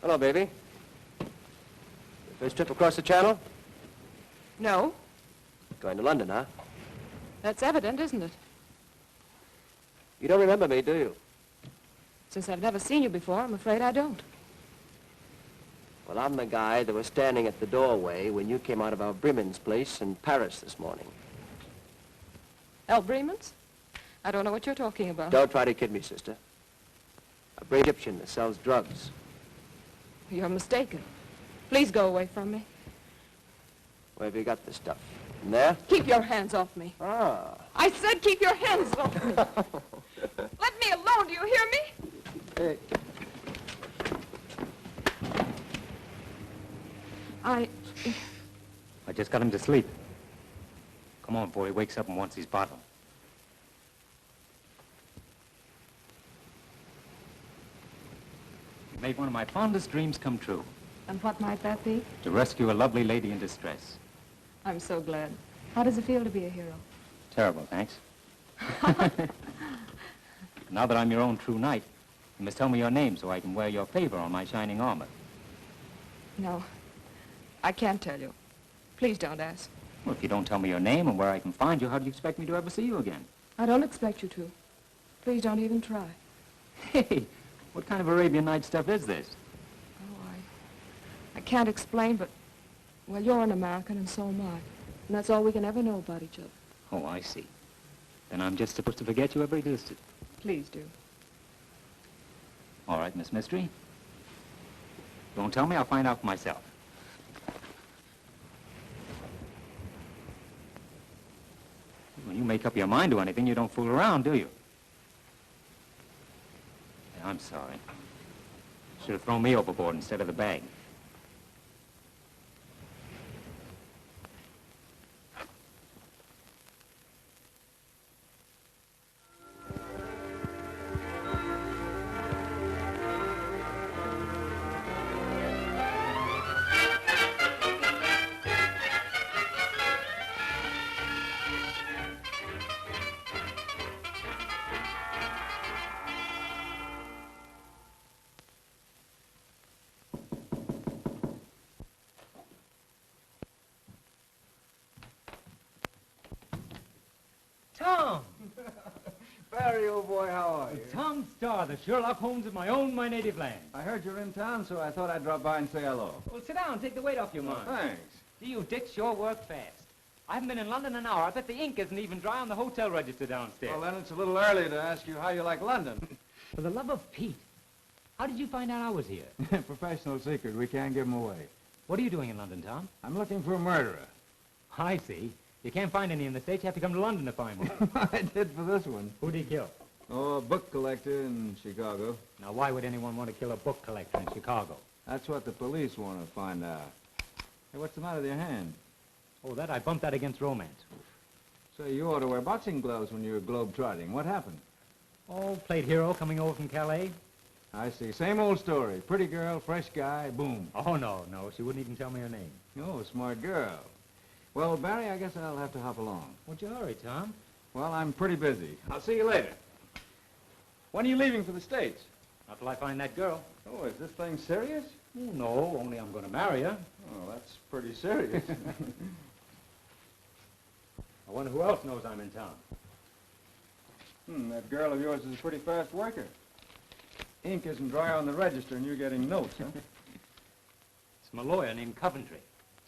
Hello, baby. First trip across the channel? No. Going to London, huh? That's evident, isn't it? You don't remember me, do you? Since I've never seen you before, I'm afraid I don't. Well, I'm the guy that was standing at the doorway when you came out of our Bremen's place in Paris this morning. El Bremen's? I don't know what you're talking about. Don't try to kid me, sister. A brave Egyptian that sells drugs. You're mistaken. Please go away from me. Where have you got this stuff? In there? Keep your hands off me. Ah. I said keep your hands off me. Let me alone, do you hear me? Hey. I just got him to sleep. Come on, boy. He wakes up and wants his bottle. You made one of my fondest dreams come true. And what might that be? To rescue a lovely lady in distress. I'm so glad. How does it feel to be a hero? Terrible, thanks. Now that I'm your own true knight, you must tell me your name so I can wear your favor on my shining armor. No, I can't tell you. Please don't ask. Well, if you don't tell me your name and where I can find you, how do you expect me to ever see you again? I don't expect you to. Please don't even try. Hey, what kind of Arabian Night stuff is this? Oh, I can't explain, but, well, you're an American and so am I. And that's all we can ever know about each other. Oh, I see. Then I'm just supposed to forget you ever existed. Please do. All right, Miss Mystery. Don't tell me, I'll find out for myself. When you make up your mind to anything, you don't fool around, do you? Yeah, I'm sorry. Should have thrown me overboard instead of the bag. Tom! Barry, old boy, how are you? Tom Starr, the Sherlock Holmes of my native land. I heard you're in town, so I thought I'd drop by and say hello. Well, sit down, take the weight off your mind. Thanks. Do you dicks sure work fast? I haven't been in London an hour. I bet the ink isn't even dry on the hotel register downstairs. Well, then it's a little early to ask you how you like London. For the love of Pete, how did you find out I was here? Professional secret. We can't give 'em away. What are you doing in London, Tom? I'm looking for a murderer. I see. You can't find any in the States. You have to come to London to find one. I did for this one. Who'd he kill? Oh, a book collector in Chicago. Now, why would anyone want to kill a book collector in Chicago? That's what the police want to find out. Hey, what's the matter with your hand? Oh, I bumped that against romance. Say, you ought to wear boxing gloves when you're globe-trotting. What happened? Oh, played hero coming over from Calais. I see. Same old story. Pretty girl, fresh guy, boom. Oh, no. She wouldn't even tell me her name. Oh, smart girl. Well, Barry, I guess I'll have to hop along. What'd you hurry, Tom? Well, I'm pretty busy. I'll see you later. When are you leaving for the States? Not till I find that girl. Oh, is this thing serious? Oh, no, only I'm going to marry her. Oh, that's pretty serious. I wonder who else knows I'm in town. That girl of yours is a pretty fast worker. Ink isn't dry on the register and you're getting notes, huh? It's my lawyer named Coventry.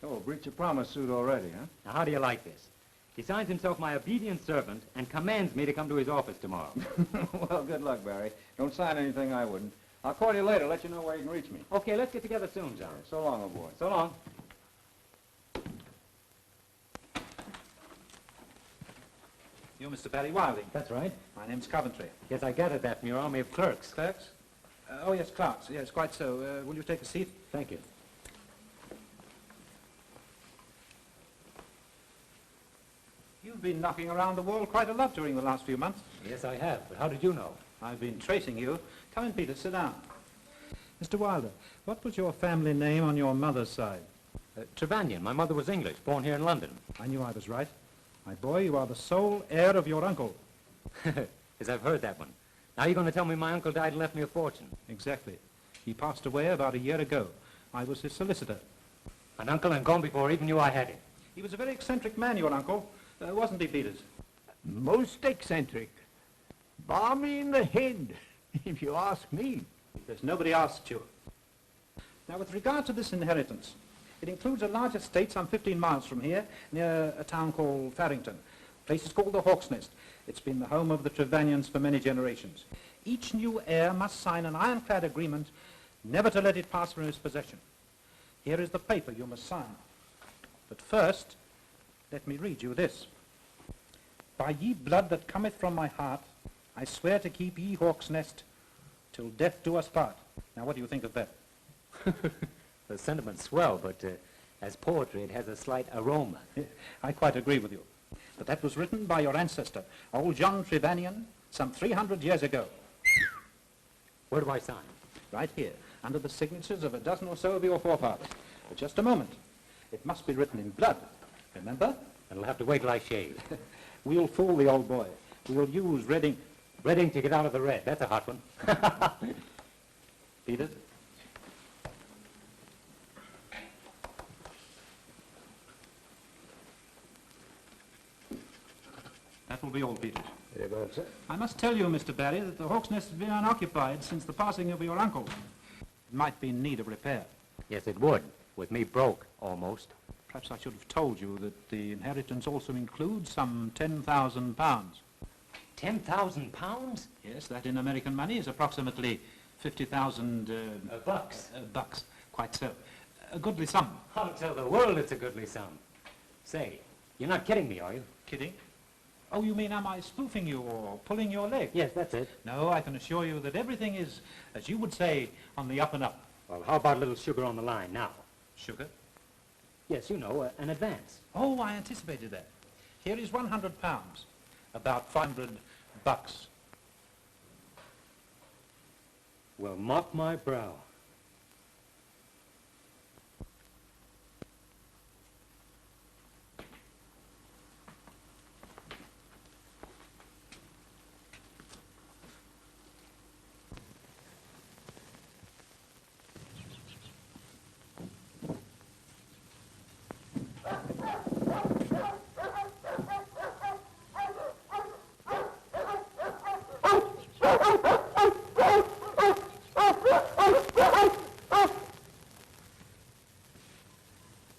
Oh, breach of promise suit already, huh? Now, how do you like this? He signs himself my obedient servant and commands me to come to his office tomorrow. Well, good luck, Barry. Don't sign anything I wouldn't. I'll call you later, let you know where you can reach me. Okay, let's get together soon, John. So long, old boy. So long. You're Mr. Barry Wilding. That's right. My name's Coventry. Yes, I gathered that from your army of clerks. Clerks? Oh, yes, clerks. Yes, quite so. Will you take a seat? Thank you. You've been knocking around the wall quite a lot during the last few months. Yes, I have. But how did you know? I've been tracing you. Come in, Peter. Sit down. Mr. Wilder, what was your family name on your mother's side? Trevanion. My mother was English, born here in London. I knew I was right. My boy, you are the sole heir of your uncle. Yes, I've heard that one. Now you're going to tell me my uncle died and left me a fortune. Exactly. He passed away about a year ago. I was his solicitor. An uncle and gone before I even knew I had him. He was a very eccentric man, your uncle, wasn't he, Peters? Most eccentric. Balmy in the head, if you ask me. There's nobody asked you. Now, with regard to this inheritance, it includes a large estate some 15 miles from here, near a town called Farrington. The place is called the Hawk's Nest. It's been the home of the Trevanians for many generations. Each new heir must sign an ironclad agreement never to let it pass from his possession. Here is the paper you must sign. But first, let me read you this. By ye blood that cometh from my heart, I swear to keep ye Hawk's Nest till death do us part. Now, what do you think of that? The sentiment's swell, but as poetry, it has a slight aroma. I quite agree with you. But that was written by your ancestor, old John Trevanian, some 300 years ago. Where do I sign? Right here, under the signatures of a dozen or so of your forefathers. But just a moment. It must be written in blood, remember? It'll have to wait till I shave. We'll fool the old boy. We'll use red ink. Red ink to get out of the red. That's a hot one. Peters? That will be all, Peters. Very well, sir. I must tell you, Mr. Barry, that the Hawk's Nest has been unoccupied since the passing of your uncle. It might be in need of repair. Yes, it would. With me broke, almost. Perhaps I should have told you that the inheritance also includes some £10,000. 10,000 pounds? Yes, that in American money is approximately 50,000... bucks. Bucks, quite so. A goodly sum. I'll tell the world it's a goodly sum. Say, you're not kidding me, are you? Kidding? Oh, you mean am I spoofing you or pulling your leg? Yes, that's it. No, I can assure you that everything is, as you would say, on the up and up. Well, how about a little sugar on the line now? Sugar? Yes, you know, an advance. Oh, I anticipated that. Here is £100, about 500 bucks. Well, mop my brow.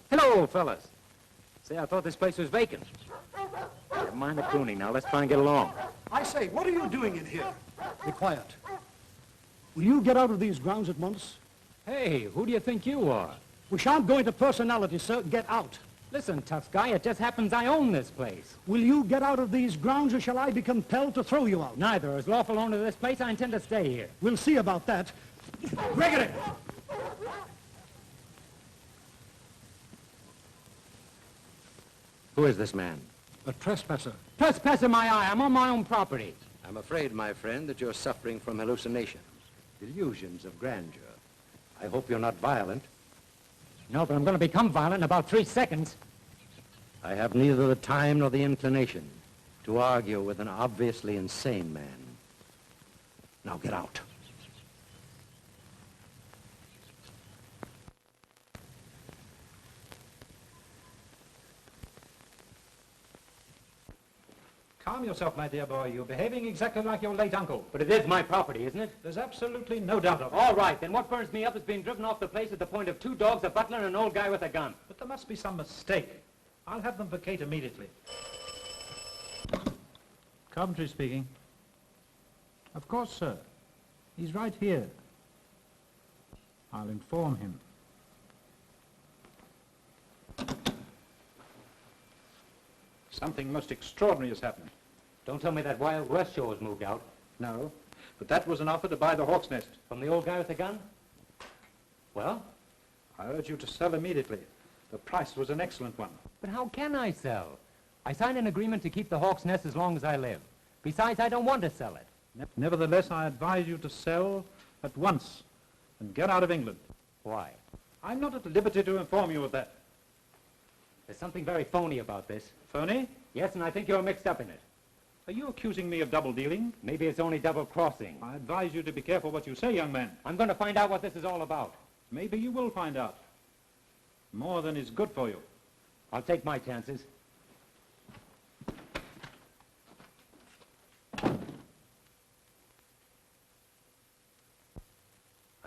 Hello, fellas. Say, I thought this place was vacant. Never mind the crooning now. Let's try and get along. I say, what are you doing in here? Be quiet. Will you get out of these grounds at once? Hey, who do you think you are? We shan't go into personality, sir. Get out. Listen, tough guy, it just happens I own this place. Will you get out of these grounds, or shall I be compelled to throw you out? Neither. As lawful owner of this place, I intend to stay here. We'll see about that. Gregory! Who is this man? A trespasser. Trespasser my eye. I'm on my own property. I'm afraid, my friend, that you're suffering from hallucinations, delusions of grandeur. I hope you're not violent. No, but I'm going to become violent in about 3 seconds. I have neither the time nor the inclination to argue with an obviously insane man. Now get out. Calm yourself, my dear boy. You're behaving exactly like your late uncle. But it is my property, isn't it? There's absolutely no doubt of it. All right, then what burns me up is being driven off the place at the point of 2 dogs, a butler, and an old guy with a gun. But there must be some mistake. I'll have them vacate immediately. Coventry speaking. Of course, sir. He's right here. I'll inform him. Something most extraordinary has happened. Don't tell me that Wild West show has moved out. No, but that was an offer to buy the Hawk's Nest. From the old guy with the gun? Well? I urge you to sell immediately. The price was an excellent one. But how can I sell? I signed an agreement to keep the Hawk's Nest as long as I live. Besides, I don't want to sell it. Nevertheless, I advise you to sell at once and get out of England. Why? I'm not at liberty to inform you of that. There's something very phony about this. Phony? Yes, and I think you're mixed up in it. Are you accusing me of double-dealing? Maybe it's only double-crossing. I advise you to be careful what you say, young man. I'm going to find out what this is all about. Maybe you will find out. More than is good for you. I'll take my chances. I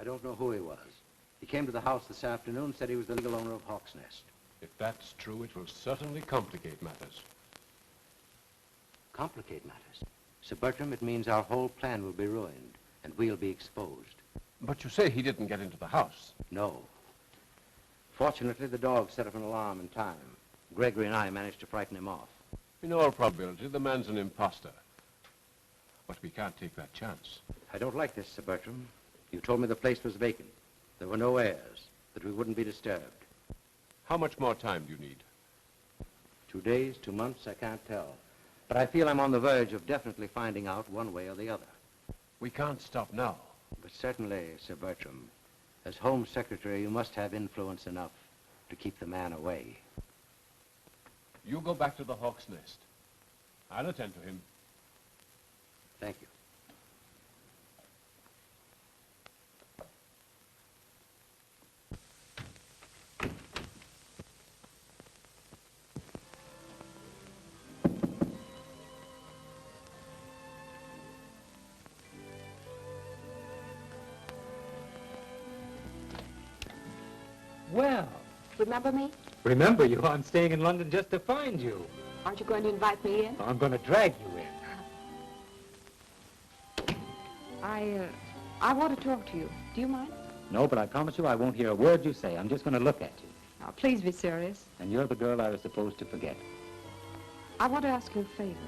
don't know who he was. He came to the house this afternoon, said he was the legal owner of Hawk's Nest. If that's true, it will certainly complicate matters. Complicate matters. Sir Bertram, it means our whole plan will be ruined, and we'll be exposed. But you say he didn't get into the house. No. Fortunately, the dog set off an alarm in time. Gregory and I managed to frighten him off. In all probability, the man's an imposter. But we can't take that chance. I don't like this, Sir Bertram. You told me the place was vacant. There were no heirs, that we wouldn't be disturbed. How much more time do you need? 2 days, 2 months, I can't tell. But I feel I'm on the verge of definitely finding out one way or the other. We can't stop now. But certainly, Sir Bertram, as Home Secretary, you must have influence enough to keep the man away. You go back to the Hawk's Nest. I'll attend to him. Thank you. Well, Remember me? remember you. I'm staying in London just to find you. Aren't you going to invite me in? I'm going to drag you in. I want to talk to you. Do you mind? No, but I promise you I won't hear a word you say. I'm just going to look at you. Now, please be serious. And you're the girl I was supposed to forget. I want to ask you a favor.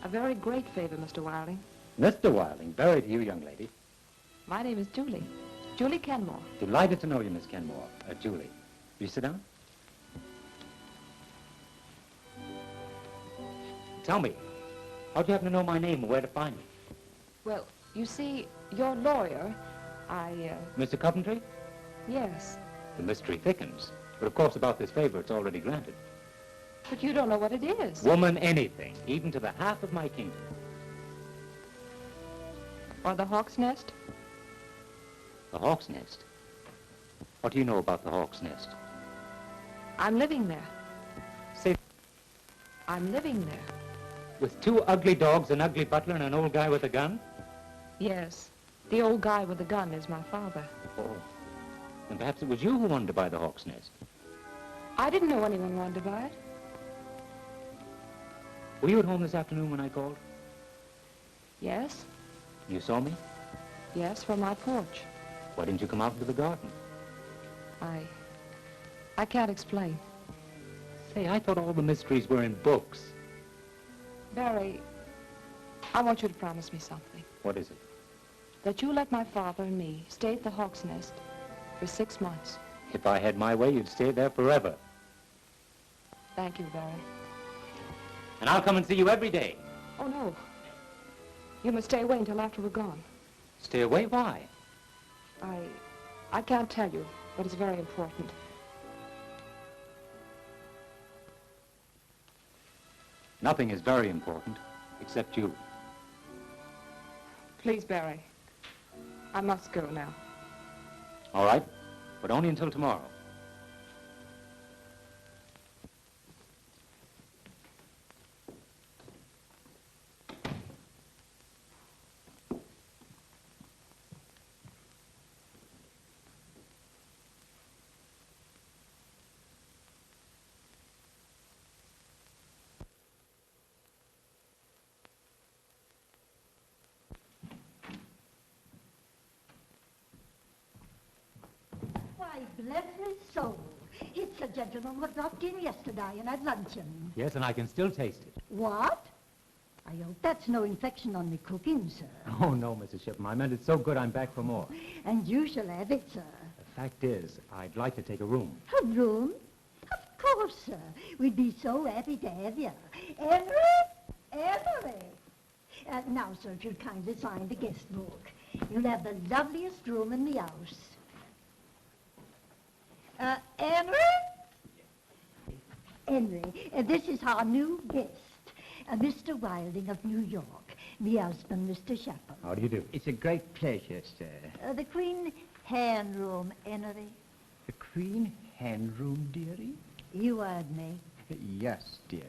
A very great favor, Mr. Wilding. Mr. Wilding, very to you, young lady. My name is Julie. Julie Kenmore. Delighted to know you, Miss Kenmore. Julie. Will you sit down? Tell me, how'd you happen to know my name and where to find me? Well, you see, your lawyer, Mr. Coventry? yes. The mystery thickens. But of course, about this favor, it's already granted. But you don't know what it is. Woman, anything, even to the half of my kingdom. Or the Hawk's Nest? The Hawk's Nest? What do you know about the Hawk's Nest? I'm living there. Say, I'm living there. with 2 ugly dogs, an ugly butler, and an old guy with a gun? Yes. The old guy with the gun is my father. Oh. And perhaps it was you who wanted to buy the Hawk's Nest. I didn't know anyone wanted to buy it. Were you at home this afternoon when I called? Yes. You saw me? Yes, from my porch. Why didn't you come out into the garden? I can't explain. Say, I thought all the mysteries were in books. Barry, I want you to promise me something. What is it? That you let my father and me stay at the Hawk's Nest for 6 months. If I had my way, you'd stay there forever. Thank you, Barry. And I'll come and see you every day. Oh, no. You must stay away until after we're gone. Stay away? Why? I can't tell you, but it's very important. Nothing is very important, except you. Please, Barry. I must go now. All right, but only until tomorrow. Why, bless his soul. It's a gentleman who dropped in yesterday and had luncheon. Yes, and I can still taste it. What? I hope that's no infection on the cooking, sir. Oh, no, Mrs. Shipham. I meant it's so good I'm back for more. And you shall have it, sir. The fact is, I'd like to take a room. A room? Of course, sir. We'd be so happy to have you. Henry? Henry! Now, sir, if you'll kindly sign the guest book. You'll have the loveliest room in the house. Henry? Henry, this is our new guest. Mr. Wilding of New York. Me husband, Mr. Shepherd. How do you do? It's a great pleasure, sir. The Queen Hand Room, Henry. The Queen Hand Room, dearie? You heard me. Yes, dearie.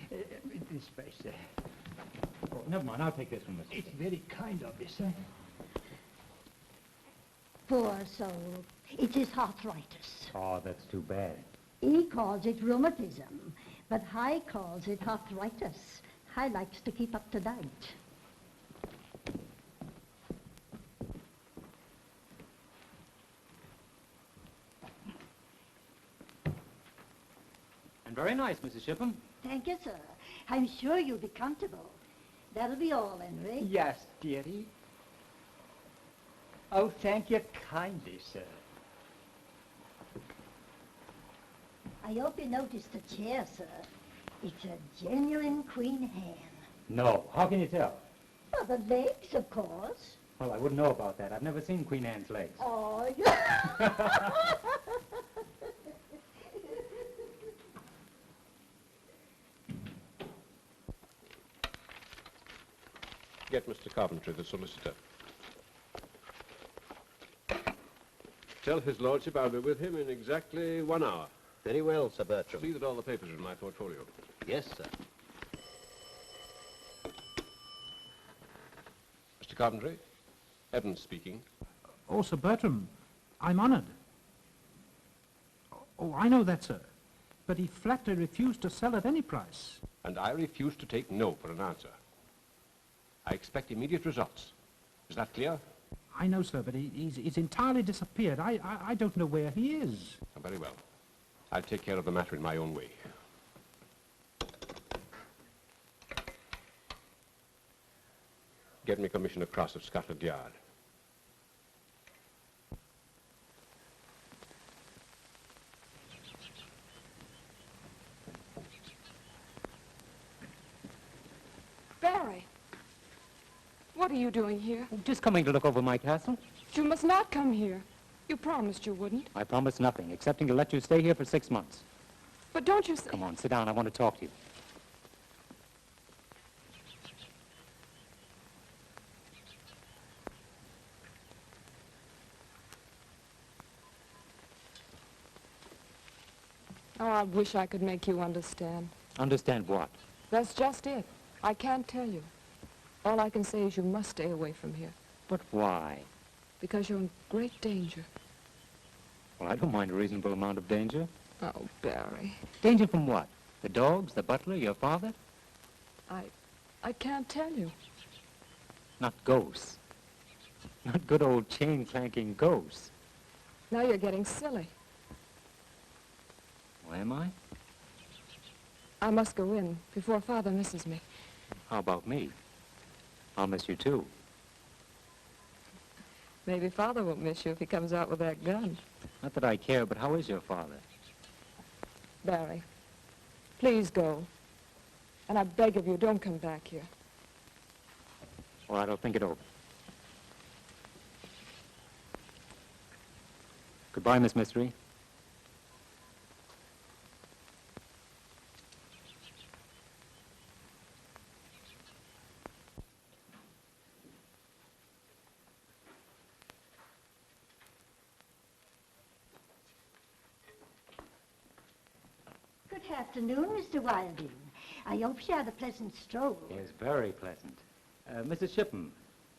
This way, sir. Oh, never mind, I'll take this one, Mr. It's very kind of you, sir. Poor soul. It is arthritis. Oh, that's too bad. He calls it rheumatism, but I calls it arthritis. I likes to keep up to date. And very nice, Mrs. Shipham. Thank you, sir. I'm sure you'll be comfortable. That'll be all, Henry. Yes, dearie. Oh, thank you kindly, sir. I hope you noticed the chair, sir. It's a genuine Queen Hand. No, how can you tell? Well, the legs, of course. Well, I wouldn't know about that. I've never seen Queen Anne's legs. Oh, Get Mr. Coventry, the solicitor. Tell his lordship I'll be with him in exactly 1 hour. Very well, Sir Bertram. See that all the papers are in my portfolio. Yes, sir. Mr. Coventry, Evans speaking. Oh, Sir Bertram, I'm honored. Oh, I know that, sir. But he flatly refused to sell at any price. And I refuse to take no for an answer. I expect immediate results. Is that clear? I know, sir, but he's entirely disappeared. I don't know where he is. Oh, very well. I'll take care of the matter in my own way. Get me Commissioner Cross of Scotland Yard. Barry, what are you doing here? Just coming to look over my castle. You must not come here. You promised you wouldn't. I promised nothing, excepting to let you stay here for 6 months. But don't you see... Come on, sit down. I want to talk to you. Oh, I wish I could make you understand. Understand what? That's just it. I can't tell you. All I can say is you must stay away from here. But why? Because you're in great danger. Well, I don't mind a reasonable amount of danger. Oh, Barry. Danger from what? The dogs, the butler, your father? I can't tell you. Not ghosts. Not good old chain-clanking ghosts. Now you're getting silly. Why am I? I must go in before Father misses me. How about me? I'll miss you too. Maybe Father won't miss you if he comes out with that gun. Not that I care, but how is your father? Barry, please go. And I beg of you, don't come back here. All right, I'll think it over. Goodbye, Miss Mystery. Good afternoon, Mr. Wilding. I hope you had a pleasant stroll. Yes, very pleasant. Mrs. Shipham,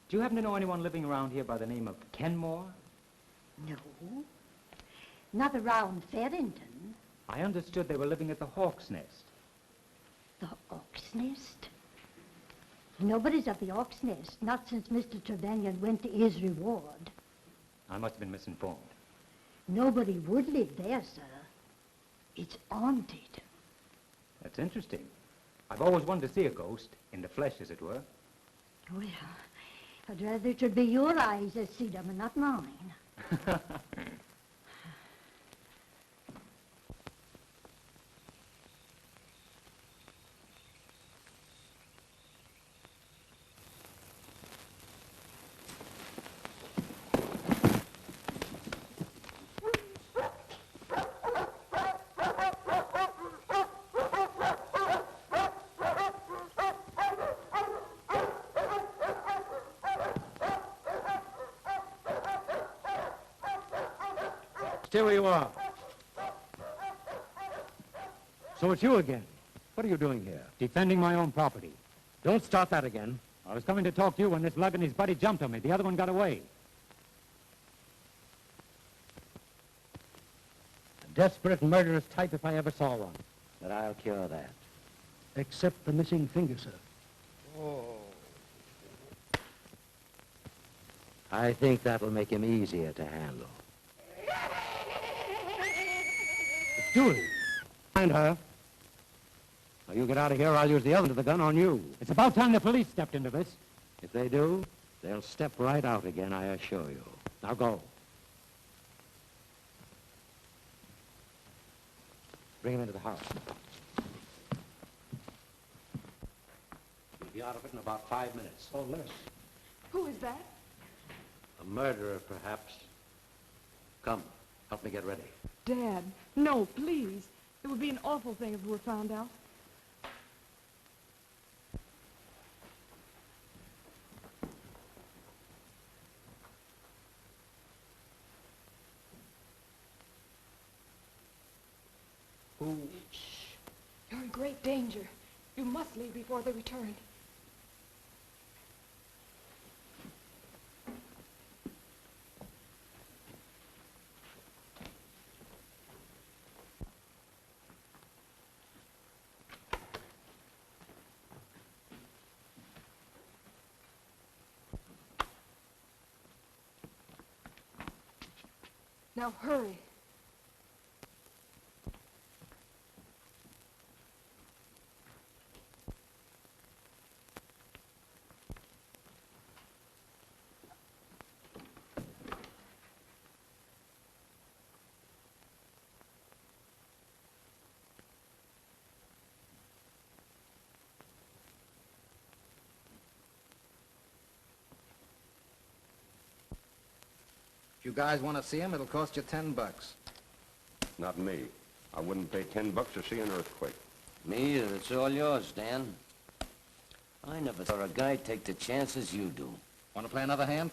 do you happen to know anyone living around here by the name of Kenmore? No. Not around Farrington. I understood they were living at the Hawk's Nest. The Hawk's Nest? Nobody's at the Hawk's Nest, not since Mr. Trevanion went to his reward. I must have been misinformed. Nobody would live there, sir. It's haunted. That's interesting. I've always wanted to see a ghost, in the flesh, as it were. Well, I'd rather it should be your eyes that see them and not mine. Stay where you are. So it's you again. What are you doing here? Defending my own property. Don't start that again. I was coming to talk to you when this lug and his buddy jumped on me. The other one got away. A desperate, murderous type if I ever saw one. But I'll cure that. Except the missing finger, sir. I think that'll make him easier to handle. It's Julie. Find her. Now you get out of here, I'll use the other end of the gun on you. It's about time the police stepped into this. If they do, they'll step right out again, I assure you. Now go. Bring him into the house. You'll be out of it in about 5 minutes. Or less. Who is that? A murderer, perhaps. Come, help me get ready. Dad. No, please. It would be an awful thing if we were found out. Shh. You're in great danger. You must leave before they return. Now hurry. If you guys want to see him, it'll cost you $10. Not me. I wouldn't pay $10 to see an earthquake. Me either. It's all yours, Dan. I never saw a guy take the chances you do. Want to play another hand?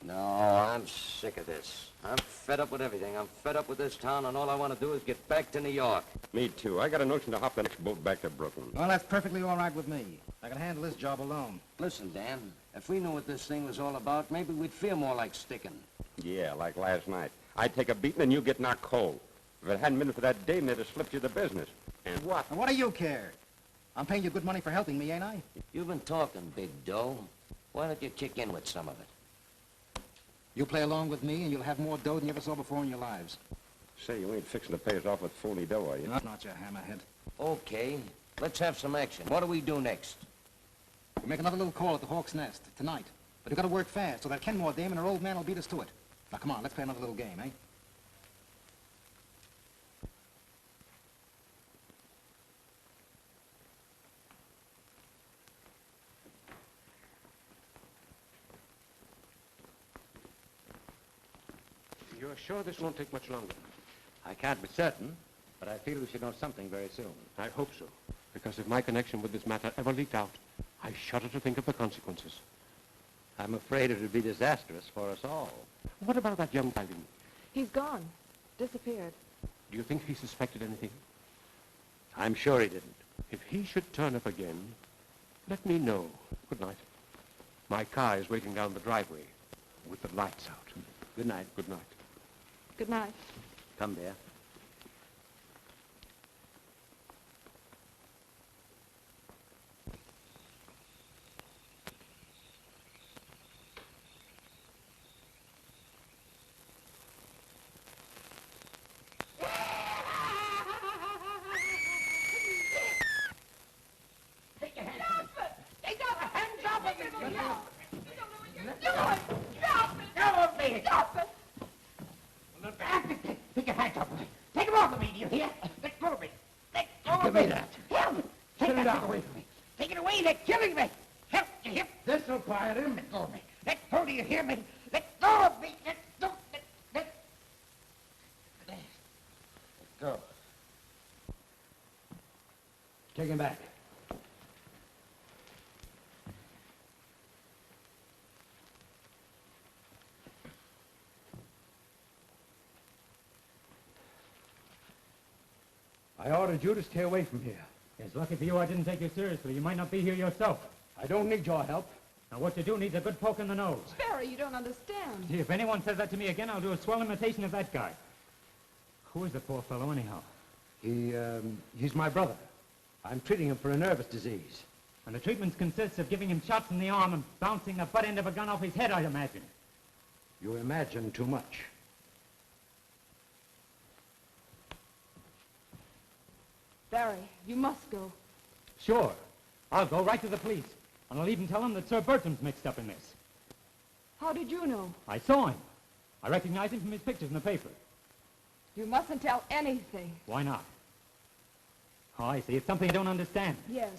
No, I'm sick of this. I'm fed up with everything. I'm fed up with this town, and all I want to do is get back to New York. Me too. I got a notion to hop the next boat back to Brooklyn. Well, that's perfectly all right with me. I can handle this job alone. Listen, Dan, if we knew what this thing was all about, maybe we'd feel more like sticking. Yeah, like last night. I'd take a beating and you get knocked cold. If it hadn't been for that dame, they'd have slipped you the business. And what? And what do you care? I'm paying you good money for helping me, ain't I? You've been talking, Big Doe. Why don't you kick in with some of it? You play along with me, and you'll have more dough than you ever saw before in your lives. Say, you ain't fixing to pay us off with phony dough, are you? Not you hammerhead. Okay, let's have some action. What do we do next? We'll make another little call at the Hawk's Nest tonight. But we've got to work fast, so that Kenmore dame and her old man will beat us to it. Now, come on, let's play another little game, eh? You're sure this won't take much longer? I can't be certain, but I feel we should know something very soon. I hope so. Because if my connection with this matter ever leaked out, I shudder to think of the consequences. I'm afraid it would be disastrous for us all. What about that young guy? He's gone. Disappeared. Do you think he suspected anything? I'm sure he didn't. If he should turn up again, let me know. Good night. My car is waiting down the driveway with the lights out. Good night. Good night. Good night. Come, dear. This'll quiet him. Let go of me. Let go, do you hear me? Let go of me. Let go. Let Go. Take him back. I ordered you to stay away from here. It's lucky for you I didn't take you seriously. You might not be here yourself. I don't need your help. Now, what you do needs a good poke in the nose. Barry, you don't understand. Gee, if anyone says that to me again, I'll do a swell imitation of that guy. Who is the poor fellow, anyhow? He's my brother. I'm treating him for a nervous disease. And the treatment consists of giving him shots in the arm and bouncing the butt end of a gun off his head, I imagine. You imagine too much. Barry, you must go. Sure. I'll go right to the police. And I'll even tell them that Sir Bertram's mixed up in this. How did you know? I saw him. I recognize him from his pictures in the paper. You mustn't tell anything. Why not? Oh, I see. It's something I don't understand. Yes.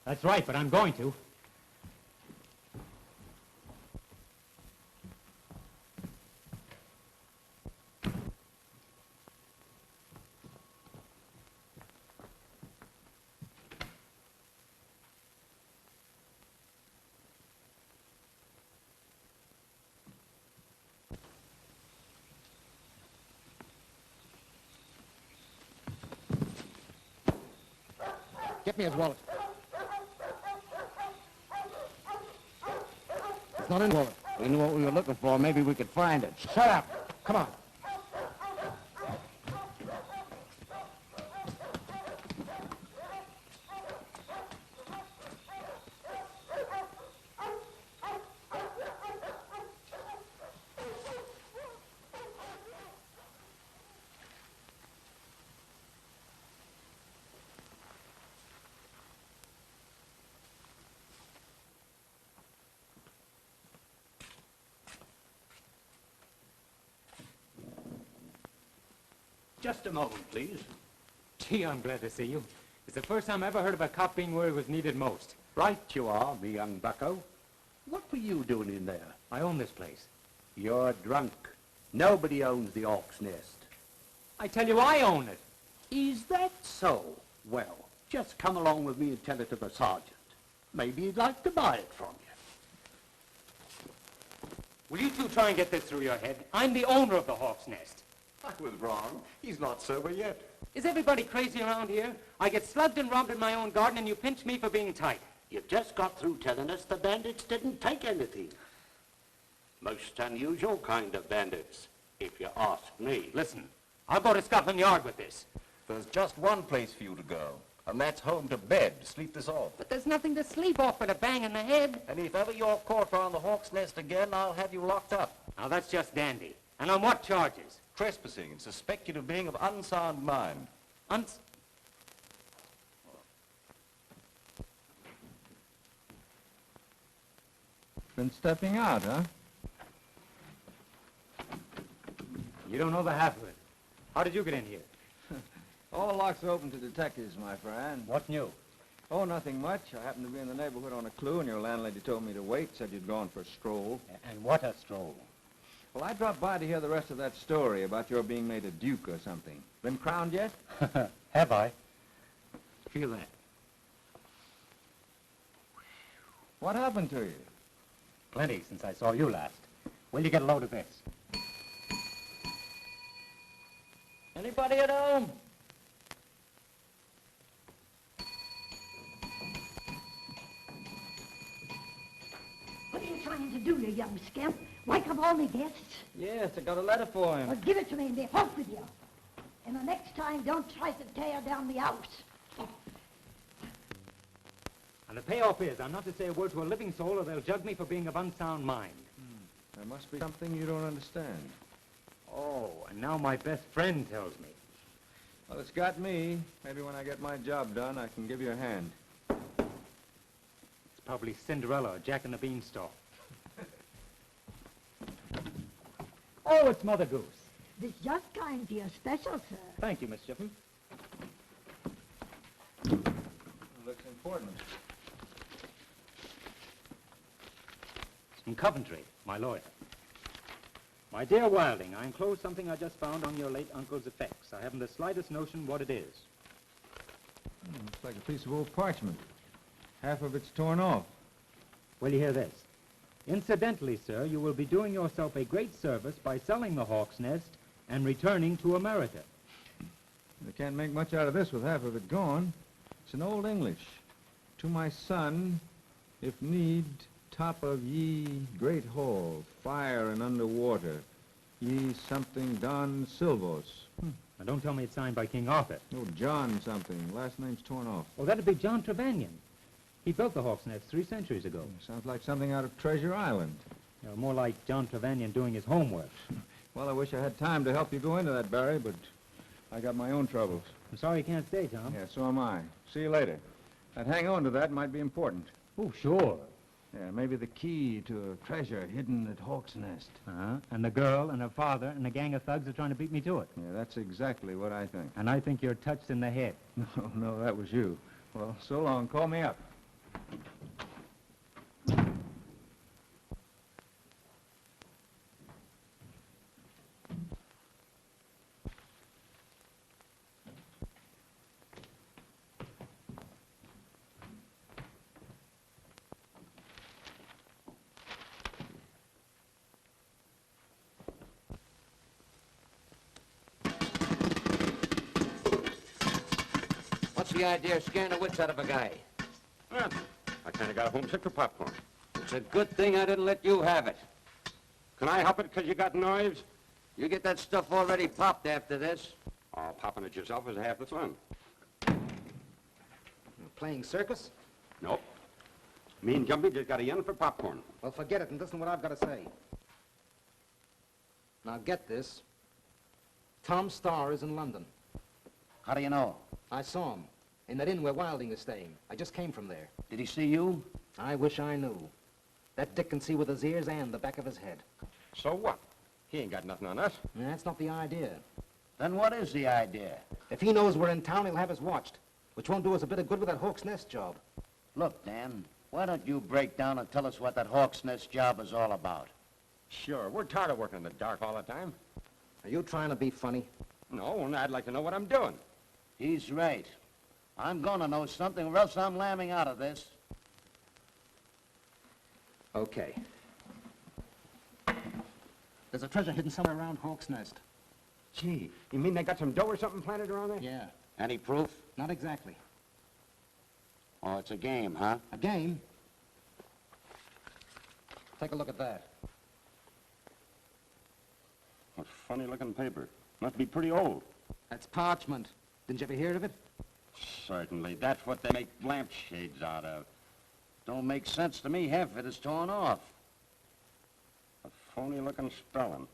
That's right, but I'm going to. Get me his wallet. It's not in the wallet. We knew what we were looking for. Maybe we could find it. Shut up. Come on. Just a moment, please. Gee, I'm glad to see you. It's the first time I ever heard of a cop being where he was needed most. Right you are, me young bucko. What were you doing in there? I own this place. You're drunk. Nobody owns the Hawk's Nest. I tell you, I own it. Is that so? Well, just come along with me and tell it to the sergeant. Maybe he'd like to buy it from you. Will you two try and get this through your head? I'm the owner of the Hawk's Nest. I was wrong. He's not sober yet. Is everybody crazy around here? I get slugged and robbed in my own garden, and you pinch me for being tight. You just got through telling us the bandits didn't take anything. Most unusual kind of bandits, if you ask me. Listen, I'll go to Scotland Yard with this. There's just one place for you to go, and that's home to bed. Sleep this off. But there's nothing to sleep off but a bang in the head. And if ever you're caught around the Hawk's Nest again, I'll have you locked up. Now, that's just dandy. And on what charges? Trespassing and suspected of being of unsound mind. Been stepping out, huh? You don't know the half of it. How did you get in here? All locks are open to detectives, my friend. What new? Oh, nothing much. I happened to be in the neighborhood on a clue, and your landlady told me to wait, said you'd gone for a stroll. And what a stroll. Well, I dropped by to hear the rest of that story about your being made a duke or something. Been crowned yet? Have I? Feel that. What happened to you? Plenty since I saw you last. Will you get a load of this? Anybody at home? What are you trying to do, you young scamp? Wake up all the guests? Yes, I got a letter for him. Well, give it to me and be off with you. And the next time, don't try to tear down the house. And the payoff is, I'm not to say a word to a living soul or they'll judge me for being of unsound mind. There must be something you don't understand. Oh, and now my best friend tells me. Well, it's got me. Maybe when I get my job done, I can give you a hand. It's probably Cinderella or Jack and the Beanstalk. Oh, it's Mother Goose. This just kind to your special, sir. Thank you, Miss Shippen. Looks important. From Coventry, my lawyer. My dear Wilding, I enclose something I just found on your late uncle's effects. I haven't the slightest notion what it is. Looks like a piece of old parchment. Half of it's torn off. Will you hear this? Incidentally, sir, you will be doing yourself a great service by selling the Hawk's Nest and returning to America. They can't make much out of this with half of it gone. It's in Old English. To my son, if need, top of ye great hall, fire and underwater, ye something Don Silvos. Now, don't tell me it's signed by King Arthur. No, John something. Last name's torn off. Oh, that'd be John Trevanion. He built the Hawk's Nest 3 centuries ago. Sounds like something out of Treasure Island. More like John Trevanion doing his homework. Well, I wish I had time to help you go into that, Barry, but I got my own troubles. I'm sorry you can't stay, Tom. Yeah, so am I. See you later. I'd hang on to that might be important. Oh, sure. Yeah, maybe the key to a treasure hidden at Hawk's Nest. And the girl and her father and a gang of thugs are trying to beat me to it. Yeah, that's exactly what I think. And I think you're touched in the head. No, that was you. Well, so long. Call me up. What's the idea of scaring the wits out of a guy? I kind of got homesick for popcorn. It's a good thing I didn't let you have it. Can I help it because you got knives? You get that stuff already popped after this. Oh, popping it yourself is half the fun. Playing circus? Nope. Me and Jumpy just got a yen for popcorn. Well, forget it and listen to what I've got to say. Now, get this. Tom Starr is in London. How do you know? I saw him in that inn where Wilding is staying. I just came from there. Did he see you? I wish I knew. That dick can see with his ears and the back of his head. So what? He ain't got nothing on us. That's not the idea. Then what is the idea? If he knows we're in town, he'll have us watched, which won't do us a bit of good with that Hawk's Nest job. Look, Dan, why don't you break down and tell us what that Hawk's Nest job is all about? Sure, we're tired of working in the dark all the time. Are you trying to be funny? No, and I'd like to know what I'm doing. He's right. I'm gonna know something or else I'm lambing out of this. Okay. There's a treasure hidden somewhere around Hawk's Nest. Gee, you mean they got some dough or something planted around there? Yeah. Any proof? Not exactly. Oh, it's a game, huh? A game? Take a look at that. A funny-looking paper. Must be pretty old. That's parchment. Didn't you ever hear of it? Certainly. That's what they make lampshades out of. Don't make sense to me. Half of it is torn off. A phony-looking spelling.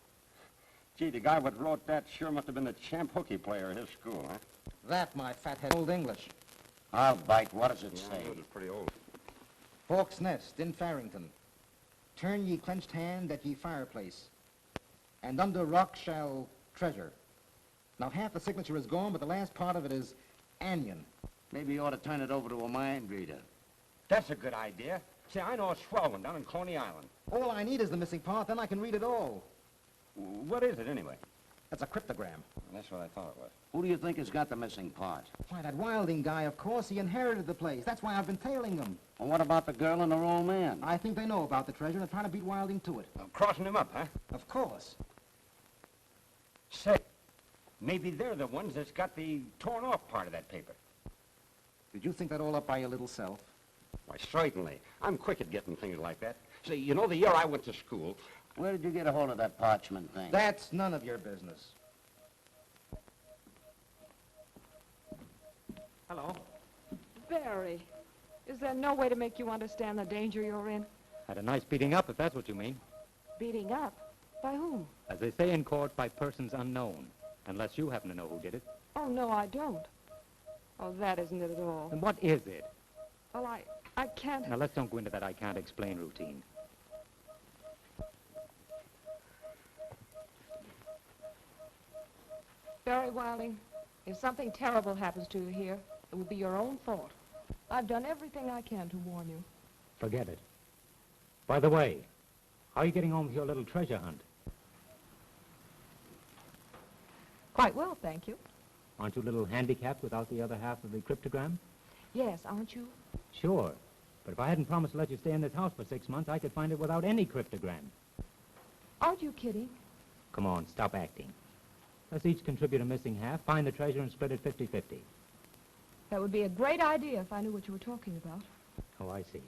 Gee, the guy what wrote that sure must have been the champ hooky player at his school, huh? That, my fathead, Old English. I'll bite. What does it say? It's pretty old. Hawk's Nest in Farrington. Turn ye clenched hand at ye fireplace, and under rock shall treasure. Now, half the signature is gone, but the last part of it is anion. Maybe you ought to turn it over to a mind reader. That's a good idea. See, I know a swell one down in Coney Island. All I need is the missing part, then I can read it all. What is it, anyway? That's a cryptogram. That's what I thought it was. Who do you think has got the missing part? Why, that Wilding guy, of course. He inherited the place. That's why I've been tailing them. And what about the girl and her old man? I think they know about the treasure and are trying to beat Wilding to it. Crossing him up, huh? Of course. Say, maybe they're the ones that's got the torn-off part of that paper. Did you think that all up by your little self? Why, certainly. I'm quick at getting things like that. See, you know, the year I went to school... Where did you get a hold of that parchment thing? That's none of your business. Hello? Barry, is there no way to make you understand the danger you're in? Had a nice beating up, if that's what you mean. Beating up? By whom? As they say in court, by persons unknown. Unless you happen to know who did it. Oh, no, I don't. Oh, that isn't it at all. And what is it? Well, I can't... Now, let's don't go into that I can't explain routine. Barry Wilding, if something terrible happens to you here, it will be your own fault. I've done everything I can to warn you. Forget it. By the way, how are you getting on with your little treasure hunt? Quite well, thank you. Aren't you a little handicapped without the other half of the cryptogram? Yes, aren't you? Sure. But if I hadn't promised to let you stay in this house for 6 months, I could find it without any cryptogram. Aren't you kidding? Come on, stop acting. Let's each contribute a missing half, find the treasure, and split it 50-50. That would be a great idea if I knew what you were talking about. Oh, I see.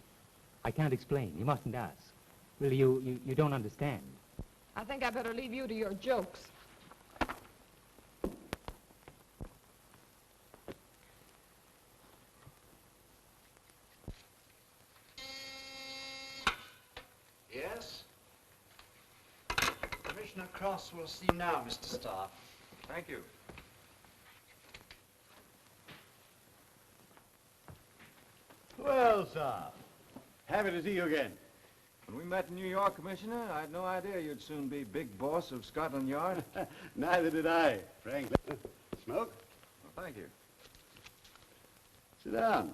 I can't explain. You mustn't ask. Really, you don't understand. I think I better leave you to your jokes. Yes? Commissioner Cross will see you now, Mr. Starr. Thank you. Well, sir, happy to see you again. When we met in New York, Commissioner, I had no idea you'd soon be big boss of Scotland Yard. Neither did I, frankly. Smoke? Well, thank you. Sit down.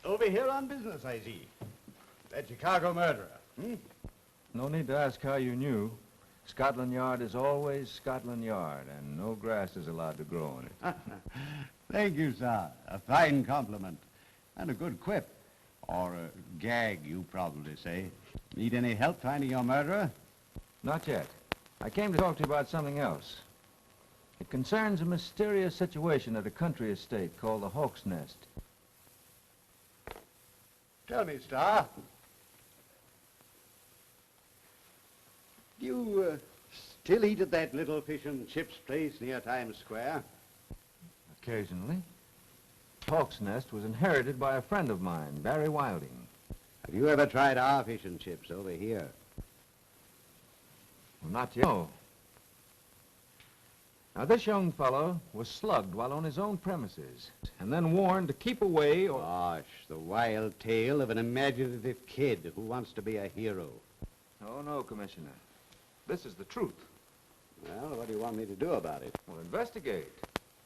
Over here on business, I see. That Chicago murderer, hmm? No need to ask how you knew. Scotland Yard is always Scotland Yard, and no grass is allowed to grow on it. Thank you, sir. A fine compliment. And a good quip. Or a gag, you probably say. Need any help finding your murderer? Not yet. I came to talk to you about something else. It concerns a mysterious situation at a country estate called the Hawk's Nest. Tell me, Star. Do you still eat at that little fish and chips place near Times Square? Occasionally. Hawk's Nest was inherited by a friend of mine, Barry Wilding. Have you ever tried our fish and chips over here? Well, not yet. No. Now, this young fellow was slugged while on his own premises, and then warned to keep away or... Gosh, the wild tale of an imaginative kid who wants to be a hero. Oh, no, Commissioner. This is the truth. Well, what do you want me to do about it? Well, investigate.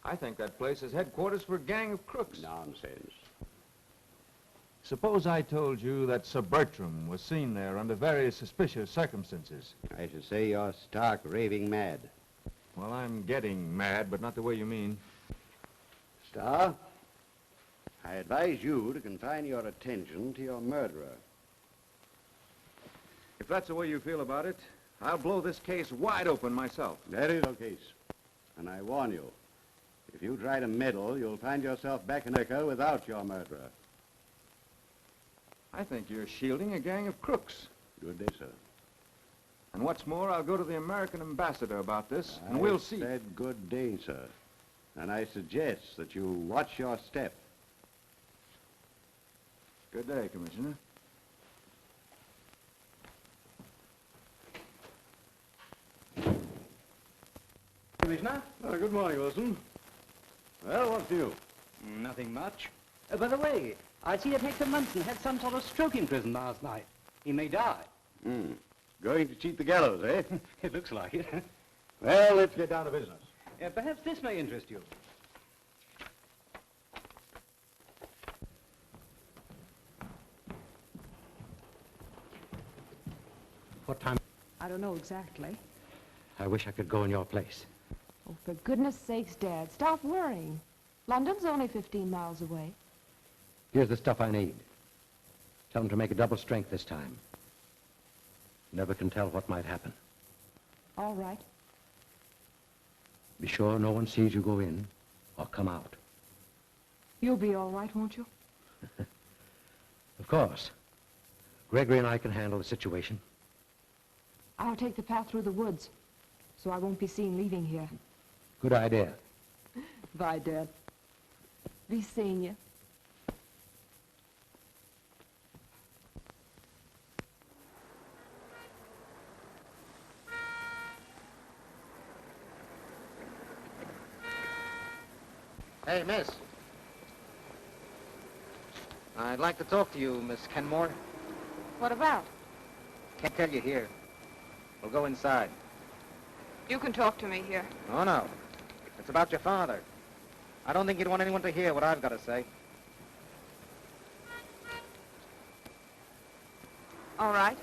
I think that place is headquarters for a gang of crooks. Nonsense. Suppose I told you that Sir Bertram was seen there under very suspicious circumstances. I should say you're stark raving mad. Well, I'm getting mad, but not the way you mean. Star, I advise you to confine your attention to your murderer. If that's the way you feel about it, I'll blow this case wide open myself. That is the case. And I warn you, if you try to meddle, you'll find yourself back in America without your murderer. I think you're shielding a gang of crooks. Good day, sir. And what's more, I'll go to the American ambassador about this, and we'll see. I said good day, sir. And I suggest that you watch your step. Good day, Commissioner. Commissioner? Good morning, Wilson. Well, what's new? Nothing much. By the way, I see that Hector Munson had some sort of stroke in prison last night. He may die. Going to cheat the gallows, eh? It looks like it. Well, let's get down to business. Perhaps this may interest you. What time? I don't know exactly. I wish I could go in your place. Oh, for goodness sakes, Dad, stop worrying. London's only 15 miles away. Here's the stuff I need. Tell them to make a double strength this time. Never can tell what might happen. All right. Be sure no one sees you go in or come out. You'll be all right, won't you? Of course. Gregory and I can handle the situation. I'll take the path through the woods, so I won't be seen leaving here. Good idea. Bye, Dad. Be seeing you. Hey, miss. I'd like to talk to you, Miss Kenmore. What about? Can't tell you here. We'll go inside. You can talk to me here. Oh, no. It's about your father. I don't think you'd want anyone to hear what I've got to say. All right.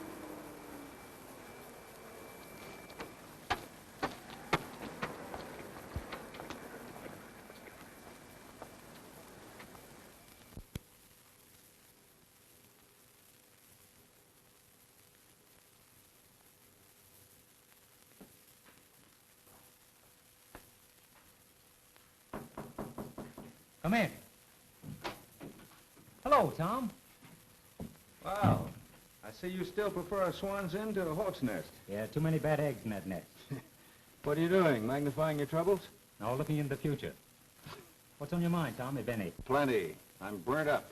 Come in. Hello, Tom. Wow. I see you still prefer a swan's inn to a hawk's nest. Yeah, too many bad eggs in that nest. What are you doing, magnifying your troubles? No, looking into the future. What's on your mind, Tom, if any? Plenty. I'm burnt up.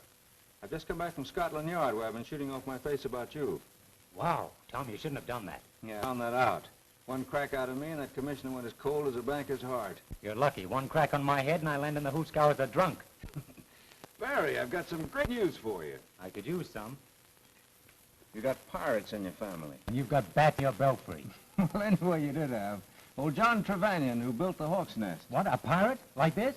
I've just come back from Scotland Yard where I've been shooting off my face about you. Wow, Tom, you shouldn't have done that. Yeah, I found that out. One crack out of me and that commissioner went as cold as a banker's heart. You're lucky. One crack on my head and I land in the hoosegow a drunk. Barry, I've got some great news for you. I could use some. You got pirates in your family. And you've got bat in your belfry. Well, anyway, you did have. Old John Trevanion, who built the hawk's nest. What, a pirate? Like this?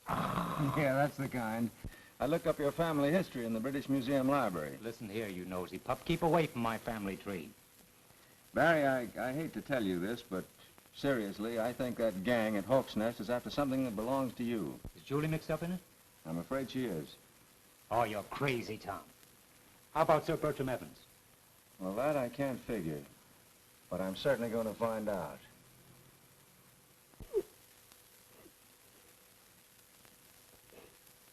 Yeah, that's the kind. I looked up your family history in the British Museum Library. Listen here, you nosy pup. Keep away from my family tree. Barry, I hate to tell you this, but seriously, I think that gang at Hawk's Nest is after something that belongs to you. Is Julie mixed up in it? I'm afraid she is. Oh, you're crazy, Tom. How about Sir Bertram Evans? Well, that I can't figure, but I'm certainly going to find out.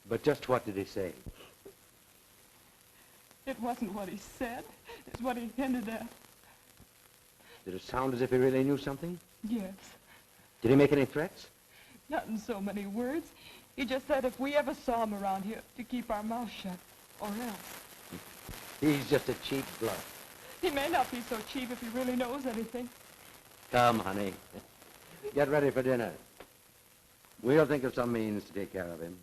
But just what did he say? It wasn't what he said. It's what he hinted at. Did it sound as if he really knew something? Yes. Did he make any threats? Not in so many words. He just said if we ever saw him around here, to keep our mouths shut, or else. He's just a cheap bluff. He may not be so cheap if he really knows anything. Come, honey. Get ready for dinner. We'll think of some means to take care of him.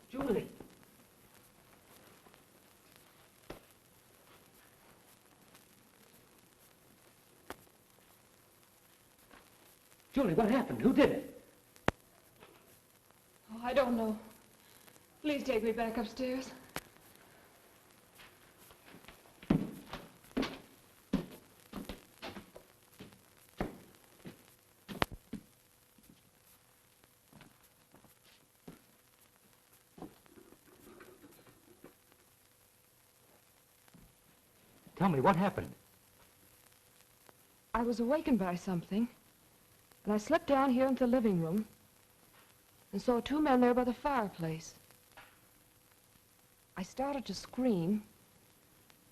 Julie! Julie, what happened? Who did it? Oh, I don't know. Please take me back upstairs. Tell me, what happened? I was awakened by something, and I slipped down here into the living room. and saw two men there by the fireplace. I started to scream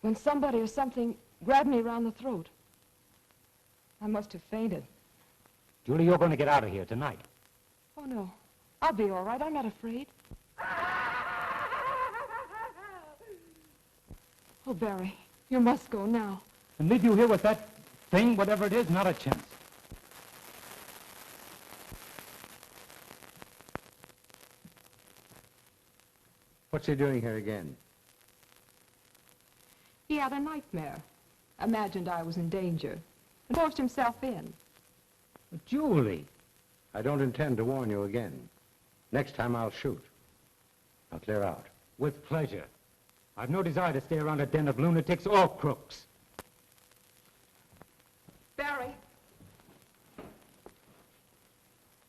when somebody or something grabbed me around the throat. I must have fainted. Julie, you're going to get out of here tonight. Oh, no. I'll be all right. I'm not afraid. Oh, Barry, you must go now. And leave you here with that thing, whatever it is, not a chance. What's he doing here again? He had a nightmare. Imagined I was in danger and forced himself in. Julie! I don't intend to warn you again. Next time I'll shoot. Now clear out. With pleasure. I've no desire to stay around a den of lunatics or crooks. Barry!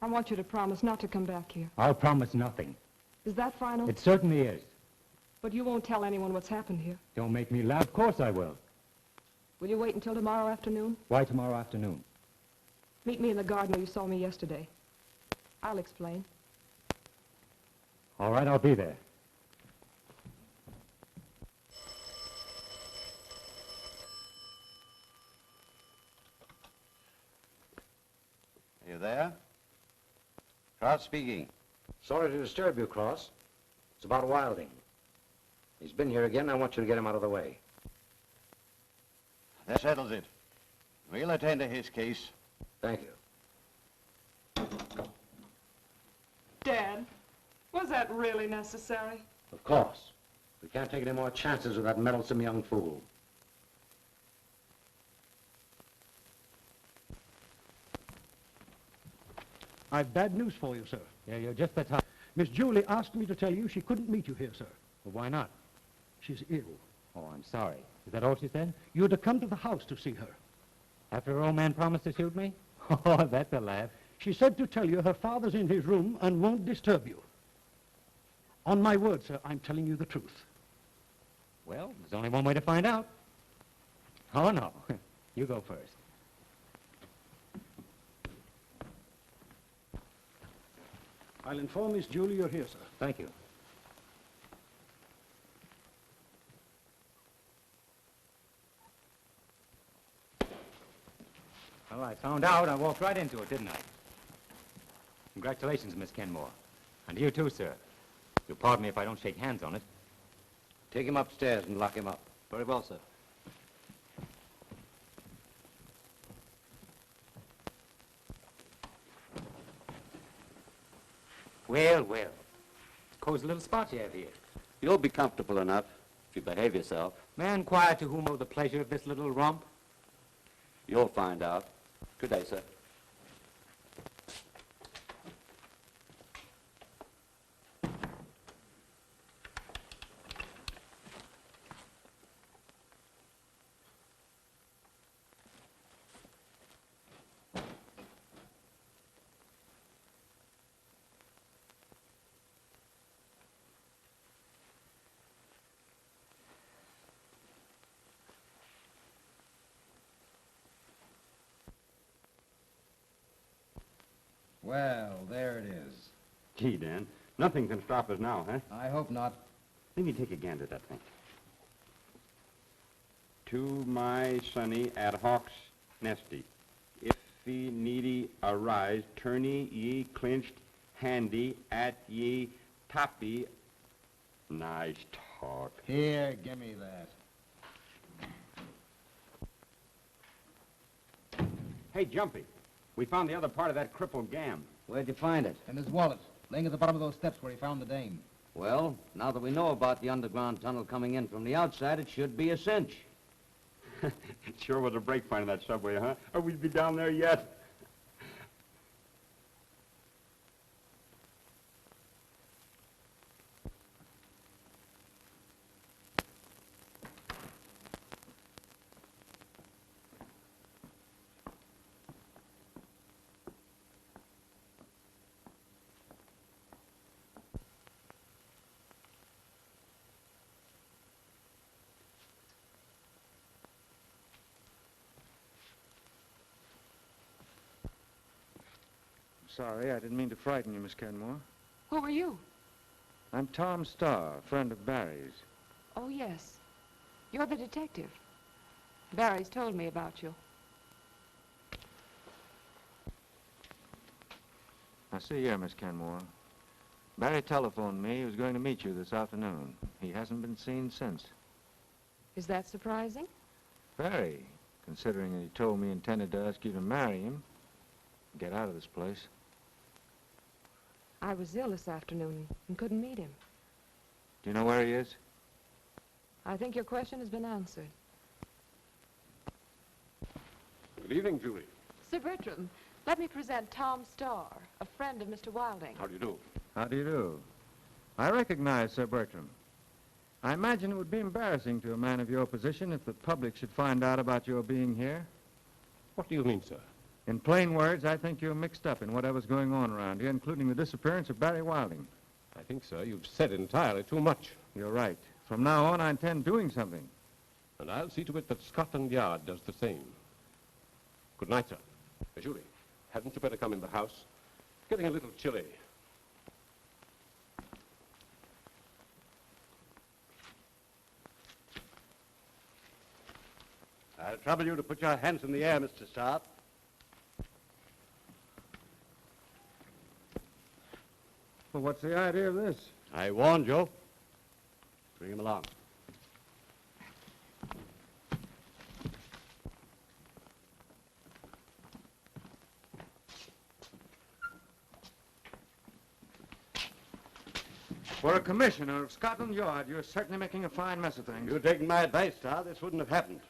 I want you to promise not to come back here. I'll promise nothing. Is that final? It certainly is. But you won't tell anyone what's happened here. Don't make me laugh. Of course I will. Will you wait until tomorrow afternoon? Why tomorrow afternoon? Meet me in the garden where you saw me yesterday. I'll explain. All right, I'll be there. Are you there? Cross speaking. Sorry to disturb you, Cross. It's about Wilding. He's been here again. I want you to get him out of the way. That settles it. We'll attend to his case. Thank you. Dad, was that really necessary? Of course. We can't take any more chances with that meddlesome young fool. I've bad news for you, sir. Yeah, you're just the type. Miss Julie asked me to tell you she couldn't meet you here, sir. Well, why not? She's ill. Oh, I'm sorry. Is that all she said? You're to come to the house to see her. After her old man promised to shoot me? Oh, that's a laugh. She said to tell you her father's in his room and won't disturb you. On my word, sir, I'm telling you the truth. Well, there's only one way to find out. Oh, no. You go first. I'll inform Miss Julie you're here, sir. Thank you. Well, I found out. I walked right into it, didn't I? Congratulations, Miss Kenmore. And you too, sir. You'll pardon me if I don't shake hands on it. Take him upstairs and lock him up. Very well, sir. Well, well. Cozy little spot you have here. You'll be comfortable enough if you behave yourself. May I inquire to whom owe the pleasure of this little romp? You'll find out. Good day, sir. Well, there it is. Gee, Dan, nothing can stop us now, huh? I hope not. Let me take a gander at that thing. To my sonny at Hawk's Nesty, if ye needy arise, tourney ye clinched handy at ye toppy. Nice talk. Here, give me that. Hey, Jumpy, we found the other part of that crippled gam. Where'd you find it? In his wallet, laying at the bottom of those steps where he found the dame. Well, now that we know about the underground tunnel coming in from the outside, it should be a cinch. It sure was a break finding that subway, huh? Or we'd be down there yet. Sorry, I didn't mean to frighten you, Miss Kenmore. Who are you? I'm Tom Starr, friend of Barry's. Oh, yes. You're the detective. Barry's told me about you. Now, see here, Miss Kenmore. Barry telephoned me he was going to meet you this afternoon. He hasn't been seen since. Is that surprising? Very, considering that he told me he intended to ask you to marry him. Get out of this place. I was ill this afternoon and couldn't meet him. Do you know where he is? I think your question has been answered. Good evening, Julie. Sir Bertram, let me present Tom Starr, a friend of Mr. Wilding. How do you do? How do you do? I recognize Sir Bertram. I imagine it would be embarrassing to a man of your position if the public should find out about your being here. What do you mean, sir? In plain words, I think you're mixed up in whatever's going on around here, including the disappearance of Barry Wilding. I think, sir, you've said entirely too much. You're right. From now on, I intend doing something. And I'll see to it that Scotland Yard does the same. Good night, sir. Julie, hadn't you better come in the house? It's getting a little chilly. I'll trouble you to put your hands in the air, Mr. Starr. Well, what's the idea of this? I warned you. Bring him along. For a commissioner of Scotland Yard, you're certainly making a fine mess of things. If you'd taken my advice, Starr, this wouldn't have happened.